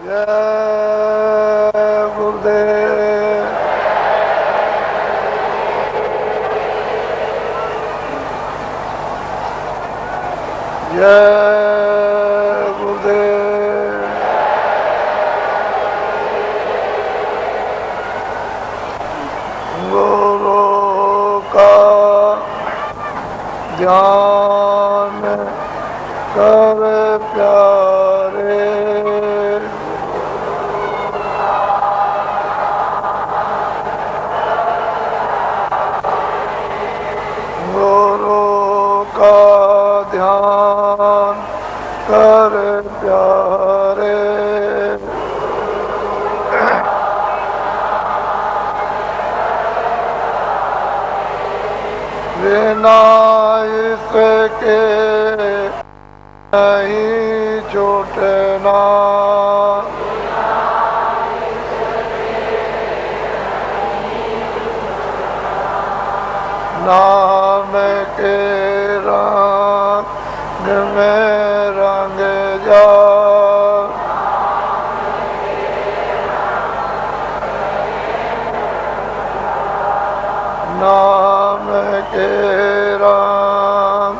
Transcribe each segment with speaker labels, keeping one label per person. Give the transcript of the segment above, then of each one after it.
Speaker 1: जय गुरुदेव। जय गुरुदेव। गुरु का ध्यान कर प्यारे, गुरु का ध्यान कर प्यारे, बिना इसके नहीं छूटना, नाम के रंग में रंग जा, नाम के रंग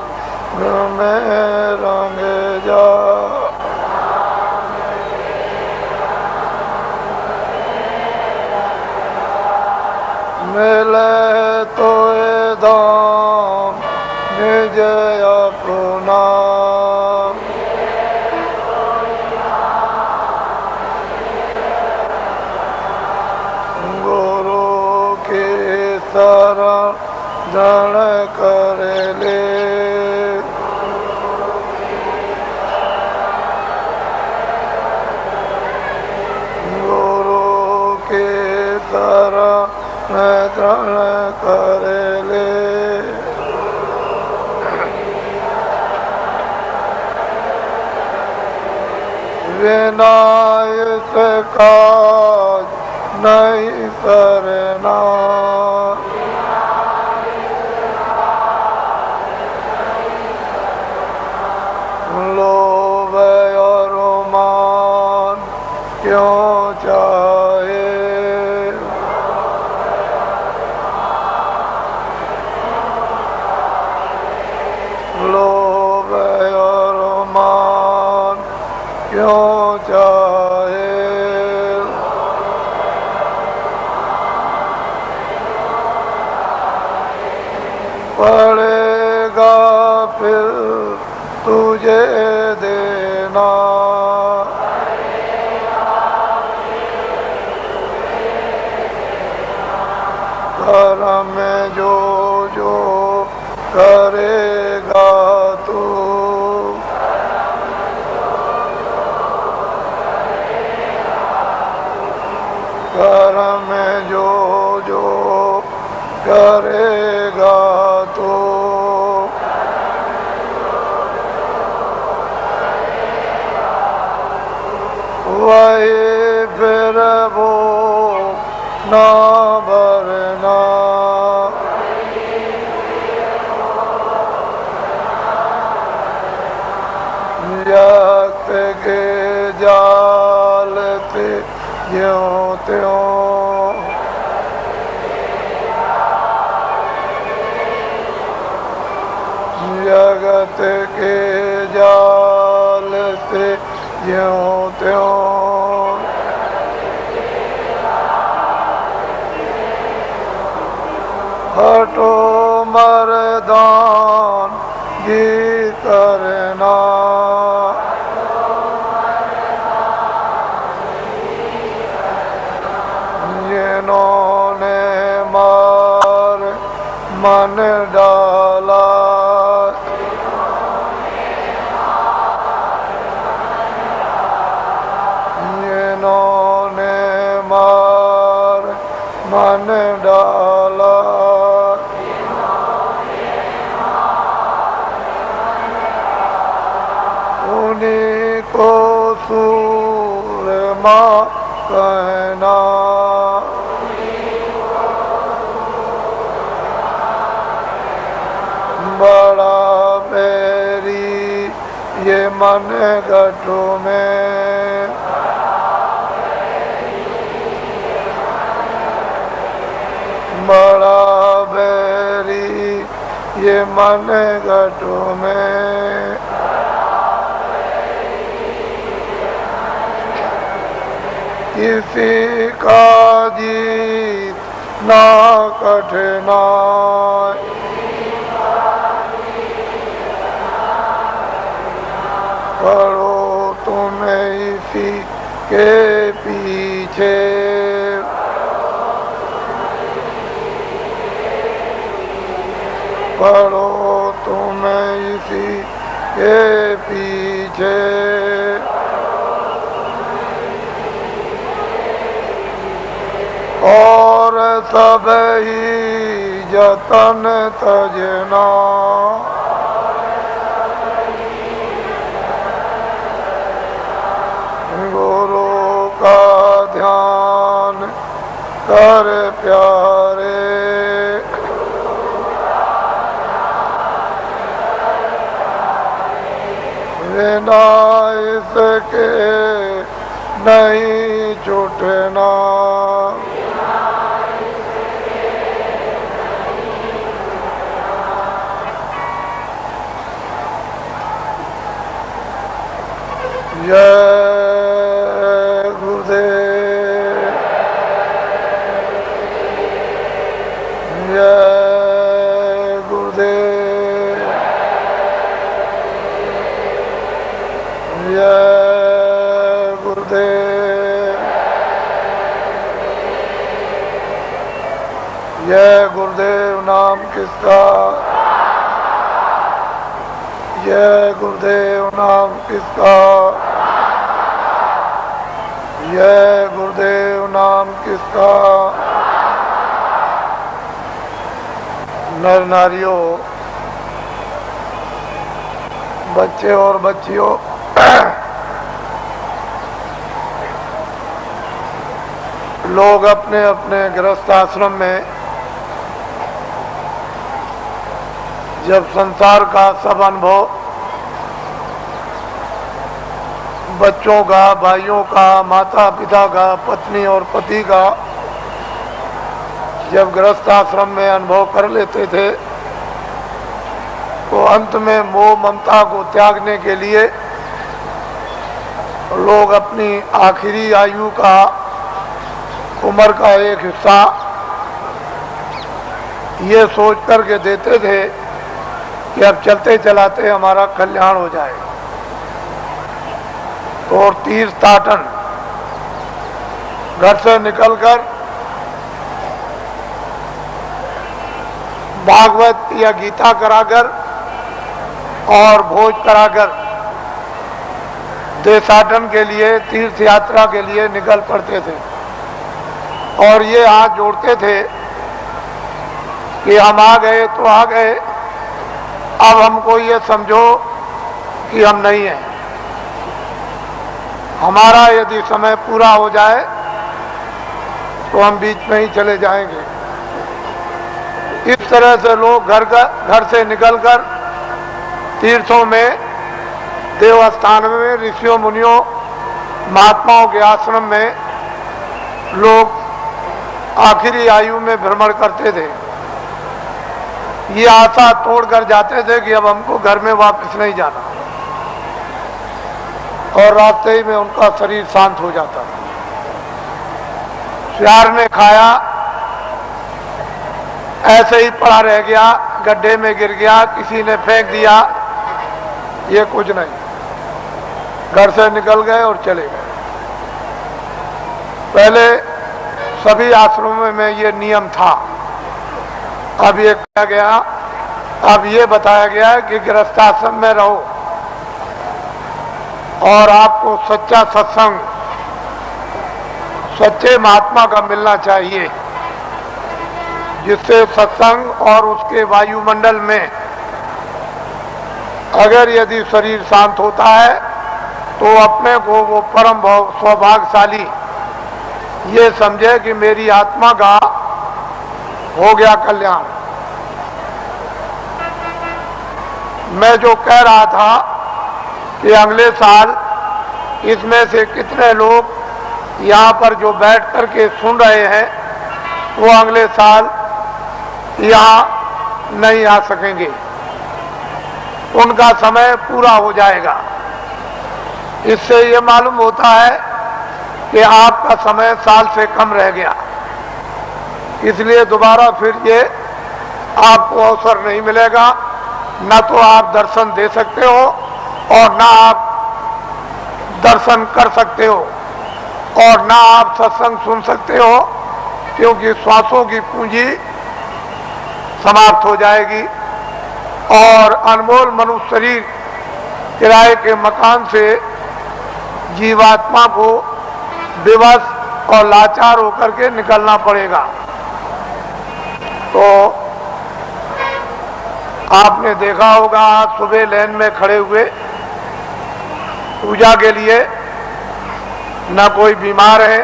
Speaker 1: में रंग जा, मिले तो दाम निज अपना, गुरु के शरण कर ले, गुरु के शरण कर ले, बिना इसका नहीं करना, लोभ और मान क्यों चाहे, लोभ और मान क्यों चाहे, पड़ेगा फिर तुझे देना, कर्म में जो जो करेगा तू, कर्म में जो जो करेगा तू, वही फिर वो ना भरना, जगत के जाल पे ज्यों त्यों, जगत के जाल से ज्यों त्यों, हटो मर्दान गी करना, जिन्होंने मार मन डाला, जिन्होंने मार मन डाला, उन्हीं को सूरमा कहना, बड़ा मेरी ये मन गठों में, ये मन घटों में किसी का जीत ना कठिनाई, पढ़ो तुम इसी के पीछे, पढ़ो तुम इसी के पीछे, और सब ही जतन तजना, गुरु का ध्यान कर प्यारे, बिना इसके नहीं छूटना, जय गुरुदेव, जय गुरुदेव, जय गुरुदेव, जय गुरुदेव नाम किसका, जय गुरुदेव नाम किसका, जय गुरुदेव नाम किसका। नर नारियों, बच्चे और बच्चियों, लोग अपने अपने गृहस्थ आश्रम में जब संसार का सब अनुभव, बच्चों का, भाइयों का, माता पिता का, पत्नी और पति का जब गृहस्थ आश्रम में अनुभव कर लेते थे, तो अंत में मोह ममता को त्यागने के लिए लोग अपनी आखिरी आयु का, उम्र का एक हिस्सा ये सोच करके देते थे कि अब चलते चलाते हमारा कल्याण हो जाए। और तीर्थाटन घर से निकलकर भागवत या गीता कराकर और भोज कराकर देशाटन के लिए, तीर्थ यात्रा के लिए निकल पड़ते थे और ये हाथ जोड़ते थे कि हम आ गए तो आ गए, अब हमको ये समझो कि हम नहीं हैं। हमारा यदि समय पूरा हो जाए तो हम बीच में ही चले जाएंगे। इस तरह से लोग घर से निकलकर तीर्थों में, देवस्थान में, ऋषियों मुनियों महात्माओं के आश्रम में लोग आखिरी आयु में भ्रमण करते थे। ये आशा तोड़कर जाते थे कि अब हमको घर में वापस नहीं जाना, और रास्ते ही में उनका शरीर शांत हो जाता। सियार ने खाया, ऐसे ही पड़ा रह गया, गड्ढे में गिर गया, किसी ने फेंक दिया, ये कुछ नहीं, घर से निकल गए और चले गए। पहले सभी आश्रमों में ये नियम था, अब ये कहा गया, अब ये बताया गया कि गृहस्थाश्रम में रहो और आपको सच्चा सत्संग, सच्चे महात्मा का मिलना चाहिए, जिससे सत्संग और उसके वायुमंडल में अगर यदि शरीर शांत होता है तो अपने को वो परम सौभाग्यशाली ये समझे कि मेरी आत्मा का हो गया कल्याण। मैं जो कह रहा था कि अगले साल इसमें से कितने लोग यहाँ पर जो बैठ कर के सुन रहे हैं, वो अगले साल यहाँ नहीं आ सकेंगे, उनका समय पूरा हो जाएगा। इससे ये मालूम होता है कि आपका समय साल से कम रह गया, इसलिए दोबारा फिर ये आपको अवसर नहीं मिलेगा। न तो आप दर्शन दे सकते हो और न आप दर्शन कर सकते हो और न आप सत्संग सुन सकते हो, क्योंकि श्वासों की पूंजी समाप्त हो जाएगी और अनमोल मनुष्य शरीर किराए के मकान से जीवात्मा को विवश और लाचार होकर के निकलना पड़ेगा। तो आपने देखा होगा, आज सुबह लाइन में खड़े हुए पूजा के लिए, न कोई बीमार है,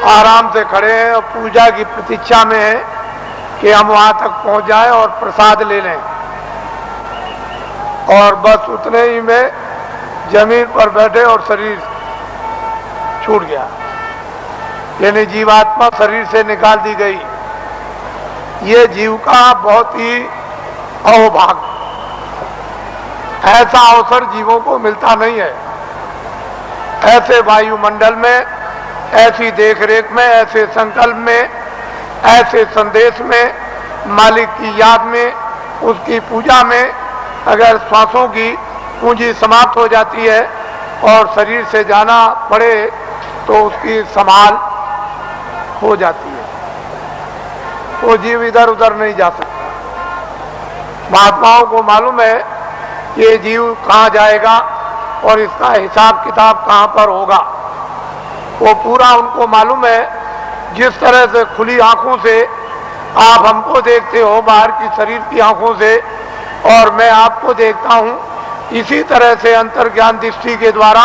Speaker 1: आराम से खड़े हैं और पूजा की प्रतीक्षा में है कि हम वहां तक पहुंच जाएं और प्रसाद ले लें, और बस उतने ही में जमीन पर बैठे और शरीर छूट गया, यानी जीवात्मा शरीर से निकाल दी गई। ये जीव का बहुत ही अहोभाग्य, ऐसा अवसर जीवों को मिलता नहीं है। ऐसे वायुमंडल में, ऐसी देखरेख में, ऐसे संकल्प में, ऐसे संदेश में, मालिक की याद में, उसकी पूजा में अगर श्वासों की पूंजी समाप्त हो जाती है और शरीर से जाना पड़े तो उसकी संभाल हो जाती है, वो जीव इधर उधर नहीं जा सकता। महात्माओं को मालूम है कि ये जीव कहाँ जाएगा और इसका हिसाब किताब कहाँ पर होगा, वो पूरा उनको मालूम है। जिस तरह से खुली आंखों से आप हमको देखते हो, बाहर की शरीर की आंखों से, और मैं आपको देखता हूँ, इसी तरह से अंतर्ज्ञान दृष्टि के द्वारा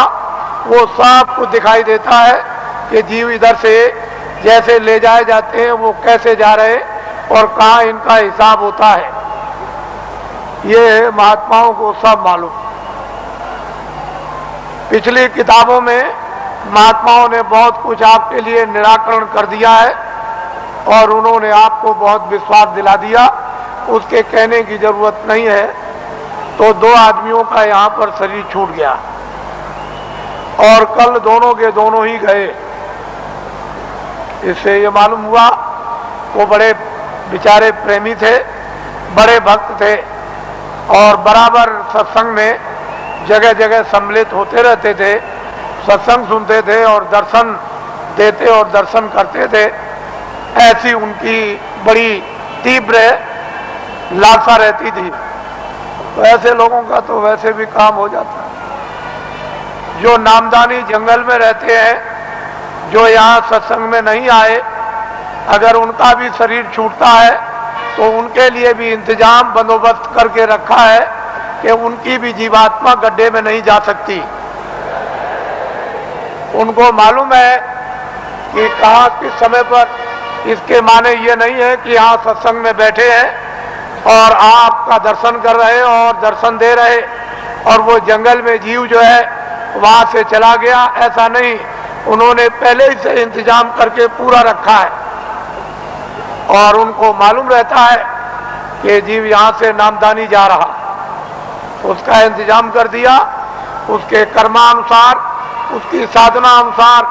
Speaker 1: वो सब कुछ दिखाई देता है कि जीव इधर से जैसे ले जाए जाते हैं वो कैसे जा रहे और कहाँ इनका हिसाब होता है, ये महात्माओं को सब मालूम। पिछली किताबों में महात्माओं ने बहुत कुछ आपके लिए निराकरण कर दिया है और उन्होंने आपको बहुत विश्वास दिला दिया, उसके कहने की जरूरत नहीं है। तो दो आदमियों का यहाँ पर शरीर छूट गया और कल दोनों के दोनों ही गए। इससे ये मालूम हुआ वो बड़े बेचारे प्रेमी थे, बड़े भक्त थे और बराबर सत्संग में जगह जगह सम्मिलित होते रहते थे, सत्संग सुनते थे और दर्शन देते और दर्शन करते थे। ऐसी उनकी बड़ी तीव्र लालसा रहती थी। तो ऐसे लोगों का तो वैसे भी काम हो जाता है। जो नामदानी जंगल में रहते हैं, जो यहाँ सत्संग में नहीं आए, अगर उनका भी शरीर छूटता है तो उनके लिए भी इंतजाम बंदोबस्त करके रखा है कि उनकी भी जीवात्मा गड्ढे में नहीं जा सकती। उनको मालूम है कि कहाँ किस समय पर, इसके माने ये नहीं है कि यहाँ सत्संग में बैठे हैं और आपका दर्शन कर रहे और दर्शन दे रहे और वो जंगल में जीव जो है वहां से चला गया, ऐसा नहीं। उन्होंने पहले ही से इंतजाम करके पूरा रखा है और उनको मालूम रहता है कि जीव यहाँ से नामदानी जा रहा, उसका इंतजाम कर दिया, उसके कर्मानुसार, उसकी साधना अनुसार,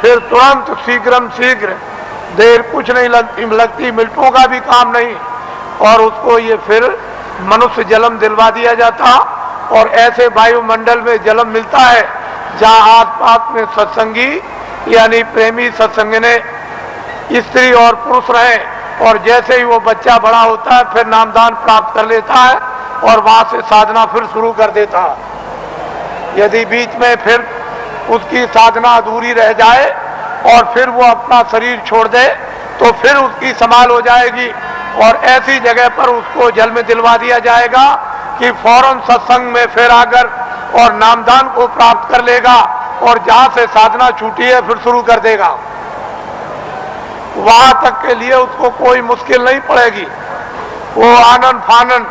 Speaker 1: फिर तुरंत शीघ्र देर कुछ नहीं लगती, मिनटों का भी काम नहीं, और उसको ये फिर मनुष्य जन्म दिलवा दिया जाता और ऐसे वायुमंडल में जन्म मिलता है जहाँ आसपास में सत्संगी यानी प्रेमी सत्संगने स्त्री और पुरुष रहे, और जैसे ही वो बच्चा बड़ा होता है फिर नामदान प्राप्त कर लेता है और वहां से साधना फिर शुरू कर देता है। यदि बीच में फिर उसकी साधना अधूरी रह जाए और फिर वो अपना शरीर छोड़ दे तो फिर उसकी संभाल हो जाएगी और ऐसी जगह पर उसको जल में दिलवा दिया जाएगा कि फौरन सत्संग में फिर आकर और नामदान को प्राप्त कर लेगा और जहां से साधना छूटी है फिर शुरू कर देगा। वहां तक के लिए उसको कोई मुश्किल नहीं पड़ेगी, वो आनंद फानन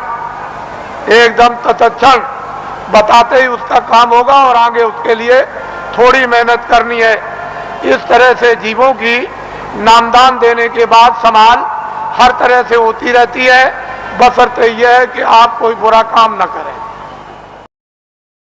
Speaker 1: एकदम तत्क्षण बताते ही उसका काम होगा और आगे उसके लिए थोड़ी मेहनत करनी है। इस तरह से जीवों की नामदान देने के बाद संभाल हर तरह से होती रहती है, बशर्ते यह है कि आप कोई बुरा काम न करें।